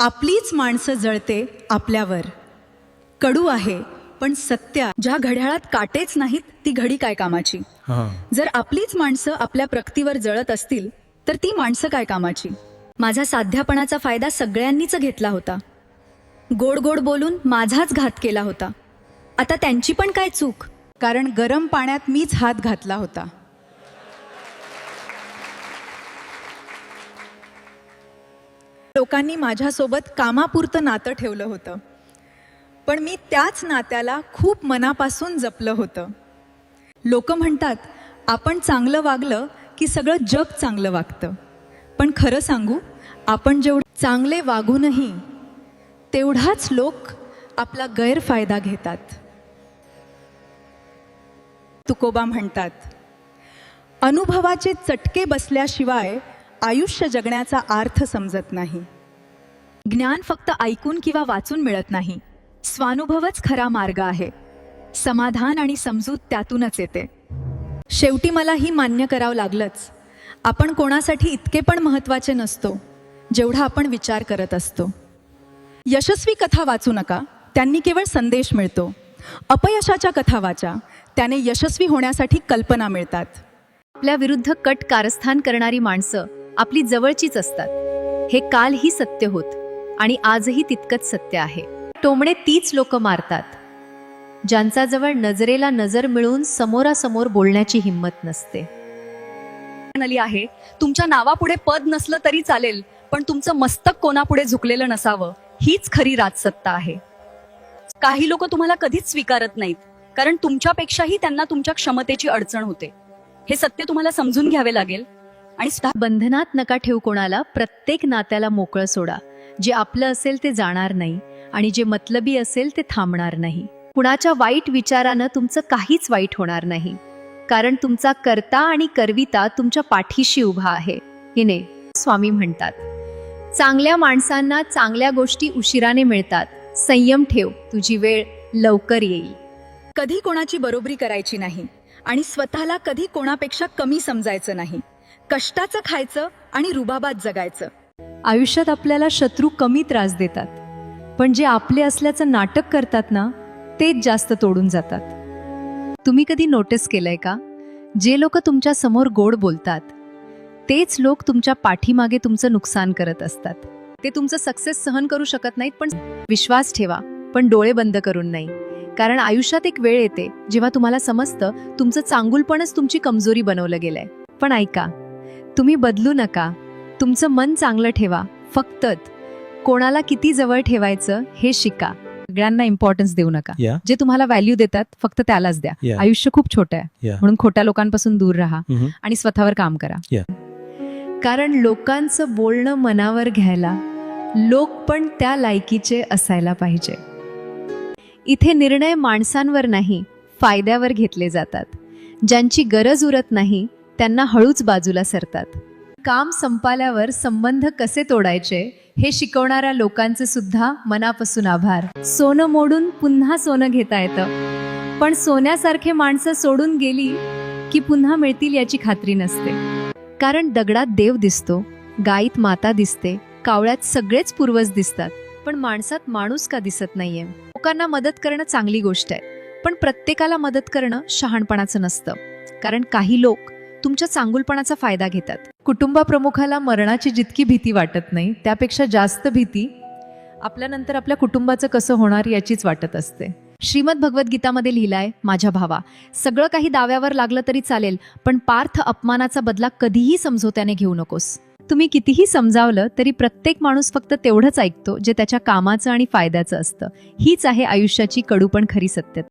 आपलीच माणसं जळते आपल्यावर. कडू आहे पण सत्य. ज्या घड्याळात काटेच नाहीत ती घडी काय कामाची. जर आपलीच माणसं आपल्या प्रगतीवर जळत असतील तर ती माणसं काय कामाची. माझा साध्यापणाचा फायदा सगळ्यांनीच घेतला होता. गोड गोड बोलून माझाच घात केला होता. आता त्यांची पण काय चूक, कारण गरम पाण्यात मीच हात घातला होता. लोकांनी माझ्यासोबत कामापुरतं नातं ठेवलं होतं, पण मी त्याच नात्याला खूप मनापासून जपलं होतं. लोक म्हणतात आपण चांगलं वागलं की सगळं जग चांगलं वागतं, पण खरं सांगू, आपण जेवढे चांगले वागूनही तेवढाच लोक आपला गैरफायदा घेतात. तुकोबा म्हणतात, अनुभवाचे चटके बसल्याशिवाय आयुष्य जगण्याचा अर्थ समजत नाही. ज्ञान फक्त ऐकून किंवा वाचून मिळत नाही. स्वानुभवच खरा मार्ग आहे. समाधान आणि समजूत त्यातूनच येते. शेवटी मला ही मान्य करावं लागलंच. आपण कोणासाठी इतके पण महत्त्वाचे नसतो जेवढा आपण विचार करत असतो. यशस्वी कथा वाचू नका, त्यांनी केवळ संदेश मिळतो. अपयशाच्या कथा वाचा, त्याने यशस्वी होण्यासाठी कल्पना मिळतात. आपल्या विरुद्ध कट कारस्थान करणारी माणसं आपली जवळचीच असतात. हे कालही सत्य होत आणि आजही तितकंच सत्य आहे. टोमणे तीच लोक मारतात ज्यांच्याजवळ नजरेला नजर मिळून समोरासमोर बोलण्याची हिंमत नसते. आहे, तुमच्या नावापुढे पद नसलं तरी चालेल, पण तुमचं मस्तक कोणापुढे झुकलेलं नसावं, हीच खरी राजसत्ता आहे. काही लोक तुम्हाला कधीच स्वीकारत नाहीत, कारण तुमच्यापेक्षाही त्यांना तुमच्या क्षमतेची अडचण होते. हे सत्य तुम्हाला समजून घ्यावे लागेल. आणि बंधनात नका ठेवू कोणाला. प्रत्येक नात्याला मोकळं सोडा. जे आपलं असेल ते जाणार नाही आणि जे मतलबी असेल ते थांबणार नाही. कुणाच्या वाईट विचारानं तुमचं काहीच वाईट होणार नाही, कारण तुमचा कर्ता आणि करविता तुमच्या पाठीशी उभा आहे. हिने स्वामी म्हणतात, चांगल्या माणसांना चांगल्या गोष्टी उशिराने मिळतात. संयम ठेव, तुझी वेळ लवकर येईल. कधी कोणाची बरोबरी करायची नाही आणि स्वतःला कधी कोणापेक्षा कमी समजायचं नाही. कष्टाचं खायचं आणि रुबाबात जगायचं. आयुष्यात आपल्याला शत्रू कमी त्रास देतात, पण जे आपले असल्याचं नाटक करतात ना, तेच जास्त तोडून जातात. तुम्ही कधी नोटीस केलंय का, जे लोक तुमच्या समोर गोड बोलतात तेच लोक तुमच्या पाठीमागे तुमचं नुकसान करत असतात. ते तुमचं सक्सेस सहन करू शकत नाहीत, पण विश्वास ठेवा, पण डोळे बंद करून नाही. कारण आयुष्यात एक वेळ येते जेव्हा तुम्हाला समजतं तुमचं चांगुलपणच तुमची कमजोरी बनवलं गेलंय. पण ऐका, तुम्ही बदलू नका. तुमचं मन चांगलं ठेवा. फक्त कोणाला किती जवळ ठेवायचं हे शिका. सगळ्यांना इम्पॉर्टन्स देऊ नका. जे तुम्हाला व्हॅल्यू देतात फक्त त्यालाच द्या. आयुष्य खूप छोटं आहे, म्हणून खोट्या लोकांपासून दूर राहा आणि स्वतःवर काम करा. कारण लोकांचं बोलणं मनावर घ्यायला लोक पण त्या लायकीचे असायला पाहिजे. इथे निर्णय माणसांवर नाही, फायद्यावर घेतले जातात. ज्यांची गरज उरत नाही त्यांना हळूच बाजूला सरतात. काम संपाल्यावर संबंध कसे तोडायचे हे शिकवणाऱ्या लोकांचे सुद्धा मनापासून आभार. सोनं मोडून पुन्हा सोनं घेता येतं, पण सोन्यासारखे माणसं सोडून गेली की पुन्हा मिळतील याची खात्री नसते. कारण दगडात देव दिसतो, गायीत माता दिसते, कावळ्यात सगळेच पूर्वज दिसतात, पण माणसात माणूस का दिसत नाहीये. लोकांना मदत करणं चांगली गोष्ट आहे, पण प्रत्येकाला मदत करणं शहाणपणाचं नसतं. कारण काही लोक तुमच्या चांगुलपणाचा फायदा घेतात. कुटुंबाप्रमुखाला मरणाची जितकी भीती वाटत नाही, त्यापेक्षा जास्त भीती आपल्यानंतर आपल्या कुटुंबाचं कसं होणार याचीच वाटत असते. श्रीमद भगवद्गीतामध्ये लिहिलाय, माझ्या भावा, सगळं काही दाव्यावर लागलं तरी चालेल, पण पार्थ अपमानाचा बदला कधीही समझोत्याने घेऊ नकोस. तुम्ही कितीही समजावलं तरी प्रत्येक माणूस फक्त तेवढंच ऐकतो जे त्याच्या कामाचं आणि फायद्याचं असतं. हीच आहे आयुष्याची कडू पण खरी सत्यता.